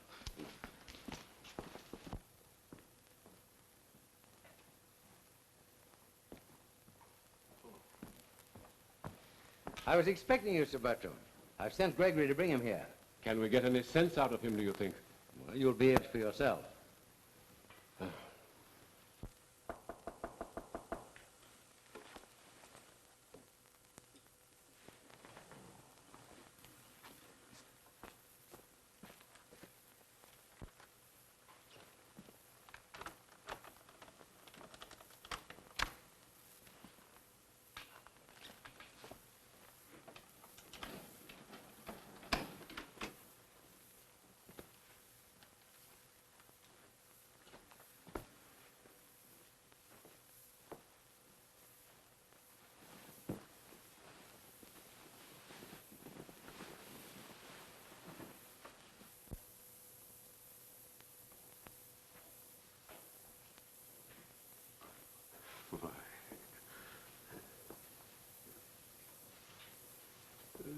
I was expecting you, Sir Bertram. I've sent Gregory to bring him here. Can we get any sense out of him, do you think? Well, you'll be it for yourself.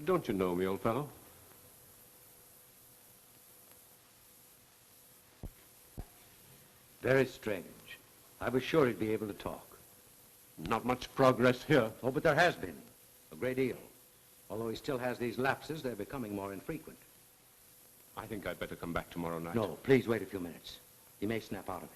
Don't you know me, old fellow? Very strange. I was sure he'd be able to talk. Not much progress here. Oh, but there has been. A great deal. Although he still has these lapses, they're becoming more infrequent. I think I'd better come back tomorrow night. No, please wait a few minutes. He may snap out of it.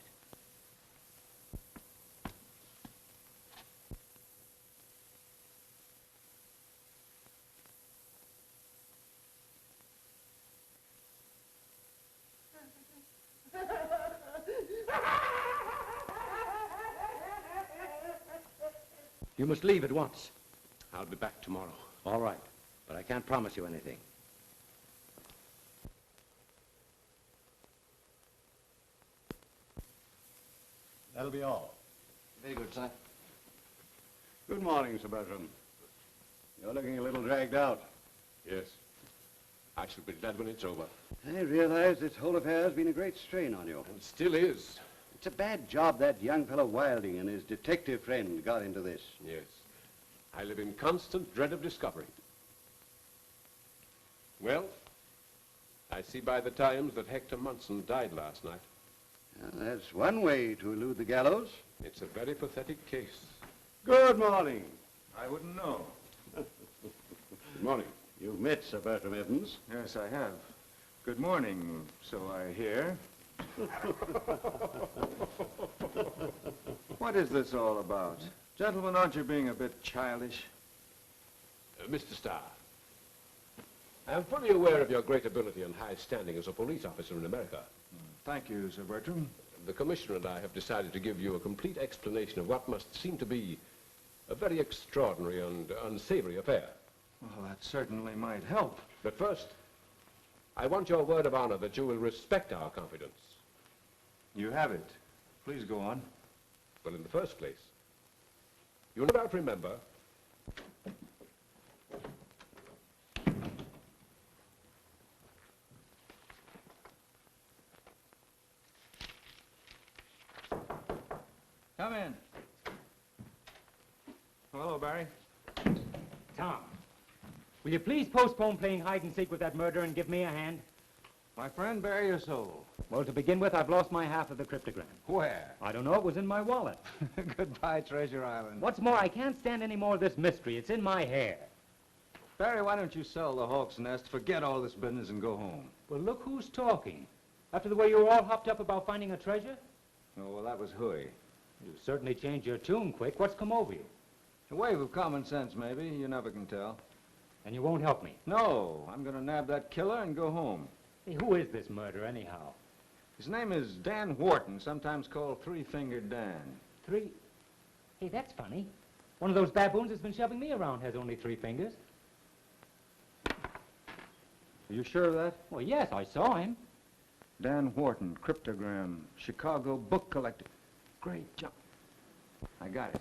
You must leave at once. I'll be back tomorrow. All right, but I can't promise you anything. That'll be all. Very good, sir. Good morning, Sir Bertram. You're looking a little dragged out. Yes. I shall be glad when it's over. I realize this whole affair has been a great strain on you. And still is. It's a bad job that young fellow Wilding and his detective friend got into this. Yes. I live in constant dread of discovery. Well, I see by the Times that Hector Munson died last night. That's one way to elude the gallows. It's a very pathetic case. Good morning. I wouldn't know. Good morning. You've met Sir Bertram Evans. Yes, I have. Good morning, so I hear. What is this all about? Gentlemen, aren't you being a bit childish? Mr. Starr, I am fully aware of your great ability and high standing as a police officer in America. Thank you, Sir Bertram. The Commissioner and I have decided to give you a complete explanation of what must seem to be A very extraordinary and unsavory affair. Well, that certainly might help. But first, I want your word of honor that you will respect our confidence. You have it. Please go on. Well, in the first place, you no doubt remember Come in. Hello, Barry. Tom, will you please postpone playing hide-and-seek with that murderer and give me a hand? My friend, bare your soul. Well, to begin with, I've lost my half of the cryptogram. Where? I don't know. It was in my wallet. Goodbye, Treasure Island. What's more, I can't stand any more of this mystery. It's in my hair. Barry, why don't you sell the Hawk's Nest, forget all this business, and go home? Well, look who's talking. After the way you were all hopped up about finding a treasure? Oh, well, that was hooey. You certainly changed your tune quick. What's come over you? A wave of common sense, maybe. You never can tell. And you won't help me? No, I'm going to nab that killer and go home. Hey, who is this murderer, anyhow? His name is Dan Wharton, sometimes called Three-Fingered Dan. Hey, that's funny. One of those baboons that's been shoving me around has only 3 fingers. Are you sure of that? Well, yes, I saw him. Dan Wharton, cryptogram, Chicago book collector. Great job. I got it.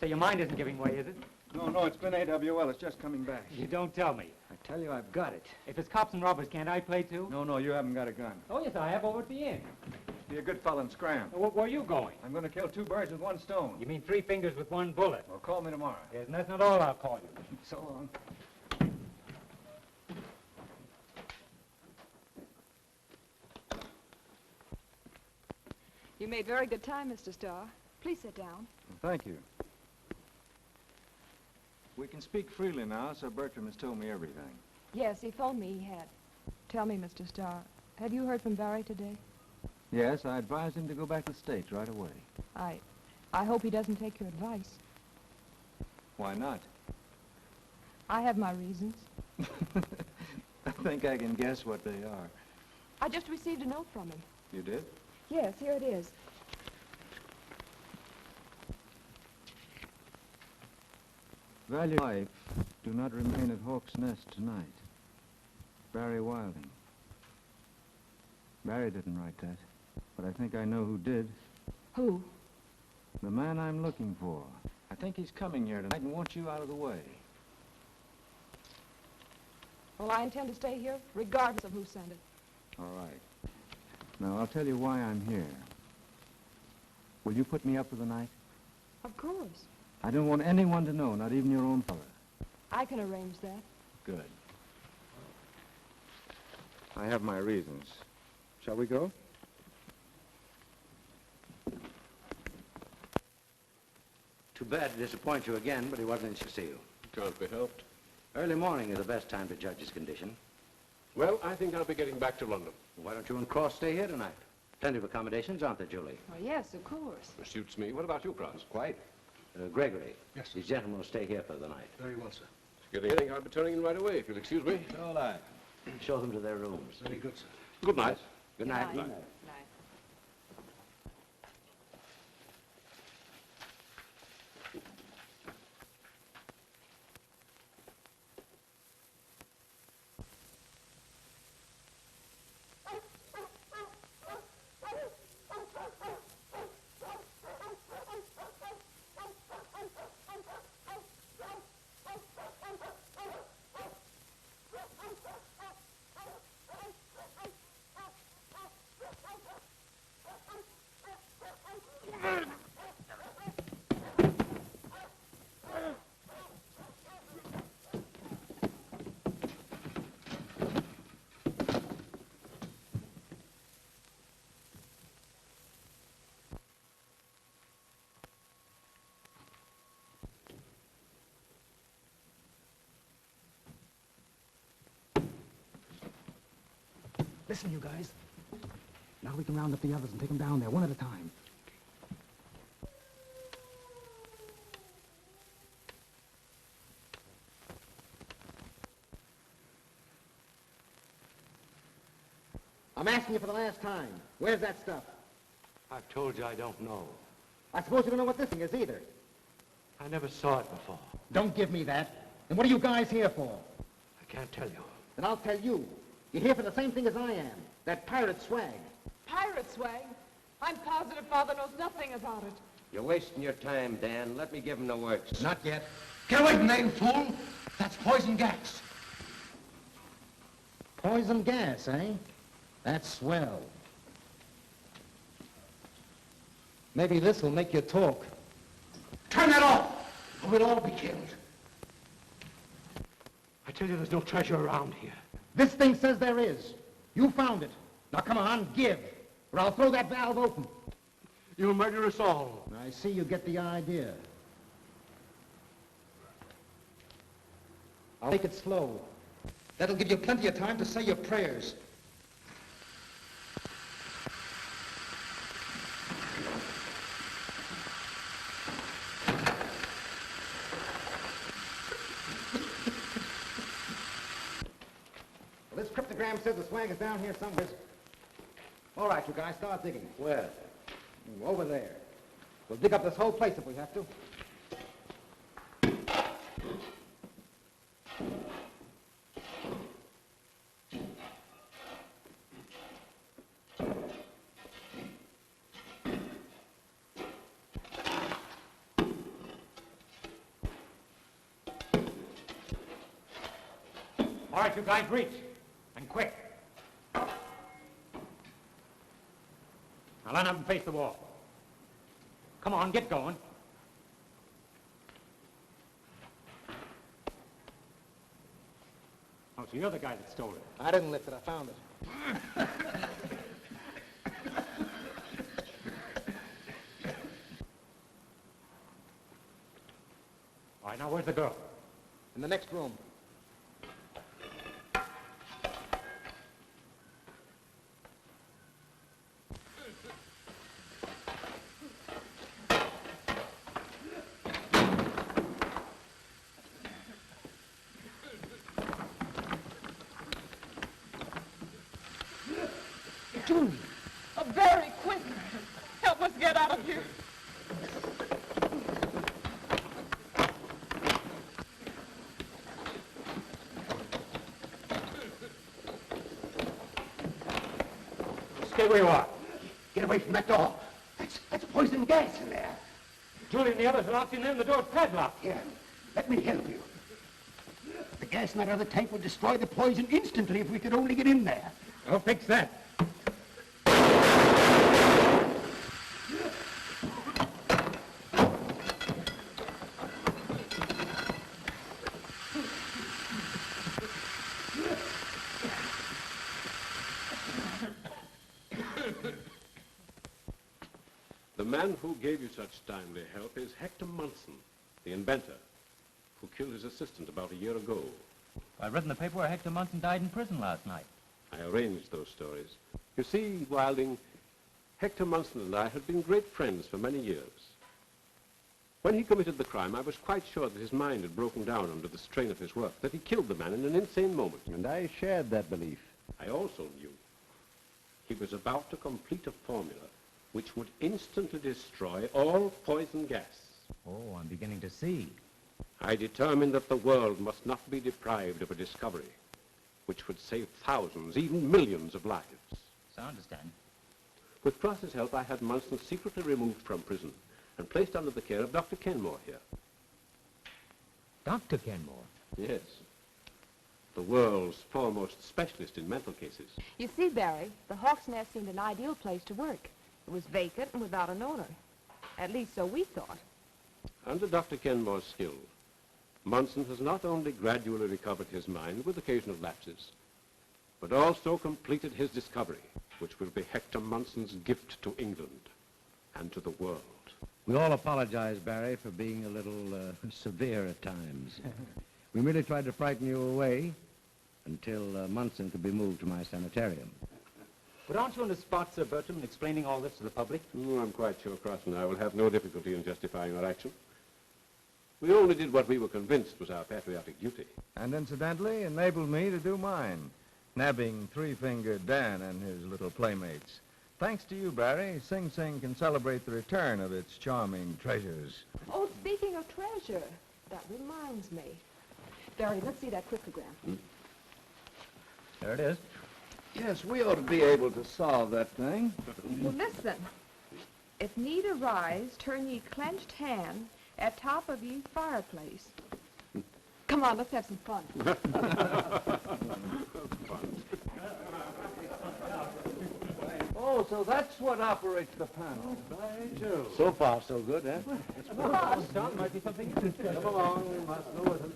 So your mind isn't giving way, is it? No, it's been AWL. It's just coming back. You don't tell me. I tell you, I've got it. If it's cops and robbers, can't I play too? No, you haven't got a gun. Oh, yes, I have over at the inn. Be a good fellow and scram. Where are you going? I'm going to kill 2 birds with 1 stone. You mean 3 fingers with 1 bullet? Well, call me tomorrow. Yes, and that's not all I'll call you. So long. You made very good time, Mr. Starr. Please sit down. Thank you. We can speak freely now, Sir Bertram has told me everything. Yes, he phoned me. He had. Tell me, Mr. Starr, have you heard from Barry today? Yes, I advised him to go back to the States right away. I hope he doesn't take your advice. Why not? I have my reasons. I think I can guess what they are. I just received a note from him. You did? Yes, here it is. Value life, do not remain at Hawk's Nest tonight. Barry Wilding. Barry didn't write that, but I think I know who did. Who? The man I'm looking for. I think he's coming here tonight and wants you out of the way. Well, I intend to stay here, regardless of who sent it. All right. Now, I'll tell you why I'm here. Will you put me up for the night? Of course. I don't want anyone to know, not even your own fella. I can arrange that. Good. I have my reasons. Shall we go? Too bad to disappoint you again, but he wasn't anxious to see you. Can't be helped. Early morning is the best time to judge his condition. Well, I think I'll be getting back to London. Why don't you and Cross stay here tonight? Plenty of accommodations, aren't there, Julie? Oh, yes, of course. Suits me. What about you, Cross? Quite. Gregory. Yes, sir. These gentlemen will stay here for the night. Very well, sir. Getting anything, I'll be turning in right away, if you'll excuse me. So will I. Show them to their rooms. Very good, sir. Good night. Good night. Good night. Listen, you guys. Now we can round up the others and take them down there, one at a time. I'm asking you for the last time. Where's that stuff? I've told you I don't know. I suppose you don't know what this thing is either. I never saw it before. Don't give me that. And what are you guys here for? I can't tell you. Then I'll tell you. You're here for the same thing as I am. That pirate swag. Pirate swag? I'm positive Father knows nothing about it. You're wasting your time, Dan. Let me give him the works. Not yet. Get away from there, you fool! That's poison gas. Poison gas, eh? That's swell. Maybe this will make you talk. Turn that off, or we'll all be killed. I tell you, there's no treasure around here. This thing says there is. You found it. Now come on, give, or I'll throw that valve open. You'll murder us all. I see you get the idea. I'll make it slow. That'll give you plenty of time to say your prayers. Well, this cryptogram says the swag is down here somewhere. All right, you guys, start digging. Where? Over there. We'll dig up this whole place if we have to. All right, you guys, reach. And quick. Now line up and face the wall. Come on, get going. Oh, so you're the guy that stole it. I didn't lift it, I found it. All right, now where's the girl? In the next room. Julie, very quick. Help us get out of here. Stay where you are. Get away from that door. That's poison gas in there. Julie and the others are locked in there and the door's padlocked. Here, let me help you. The gas in that other tank would destroy the poison instantly if we could only get in there. I'll fix that. The man who gave you such timely help is Hector Munson, the inventor, who killed his assistant about a year ago. I read in the paper where Hector Munson died in prison last night. I arranged those stories. You see, Wilding, Hector Munson and I had been great friends for many years. When he committed the crime, I was quite sure that his mind had broken down under the strain of his work, that he killed the man in an insane moment. And I shared that belief. I also knew he was about to complete a formula which would instantly destroy all poison gas. Oh, I'm beginning to see. I determined that the world must not be deprived of a discovery which would save thousands, even millions of lives. So I understand. With Cross's help, I had Munson secretly removed from prison and placed under the care of Dr. Kenmore here. Dr. Kenmore? Yes. The world's foremost specialist in mental cases. You see, Barry, the Hawk's Nest seemed an ideal place to work. It was vacant and without an owner. At least so we thought. Under Dr. Kenmore's skill, Munson has not only gradually recovered his mind with occasional lapses, but also completed his discovery, which will be Hector Munson's gift to England and to the world. We all apologize, Barry, for being a little severe at times. We merely tried to frighten you away until Munson could be moved to my sanitarium. But aren't you on the spot, Sir Bertram, in explaining all this to the public? Oh, I'm quite sure Cross and I will have no difficulty in justifying our action. We only did what we were convinced was our patriotic duty. And incidentally, enabled me to do mine, nabbing Three-Fingered Dan and his little playmates. Thanks to you, Barry, Sing Sing can celebrate the return of its charming treasures. Oh, speaking of treasure. treasure. That reminds me. Barry, let's see that cryptogram. There it is. Yes, we ought to be able to solve that thing. Well, listen. If need arise, turn ye clenched hand at top of ye fireplace. Come on, let's have some fun. Oh, so that's what operates the panel. By Jove. So far, so good, eh? Might be something you can Come along, we must go with him.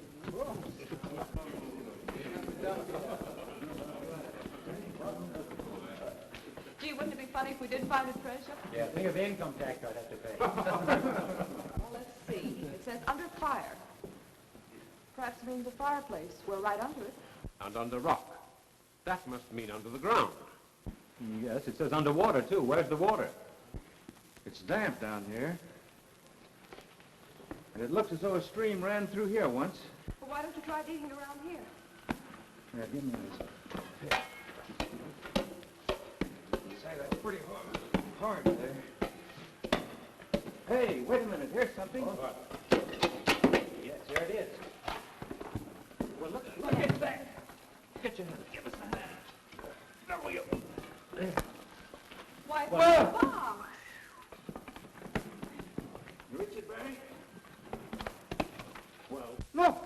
Gee, wouldn't it be funny if we did find a treasure? Yeah, think of the income tax I'd have to pay. Well, let's see. It says under fire. Perhaps it means the fireplace. We're right under it. And under rock. That must mean under the ground. Yes, it says underwater, too. Where's the water? It's damp down here. And it looks as though a stream ran through here once. Well, why don't you try digging around here? Here, give me this. Say, that's pretty hard there. Hey, wait a minute. Here's something. Yes, here it is. Well, look at that. Get your hand. Give us a hand. There we go. There. Why, it's Well. a box. You reach it, Barry? Well, Look.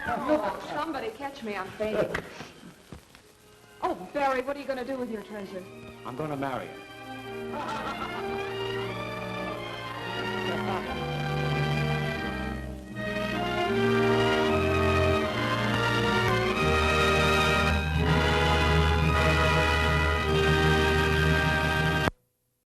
Oh, somebody catch me. I'm fading. Oh, Barry, what are you going to do with your treasure? I'm going to marry her.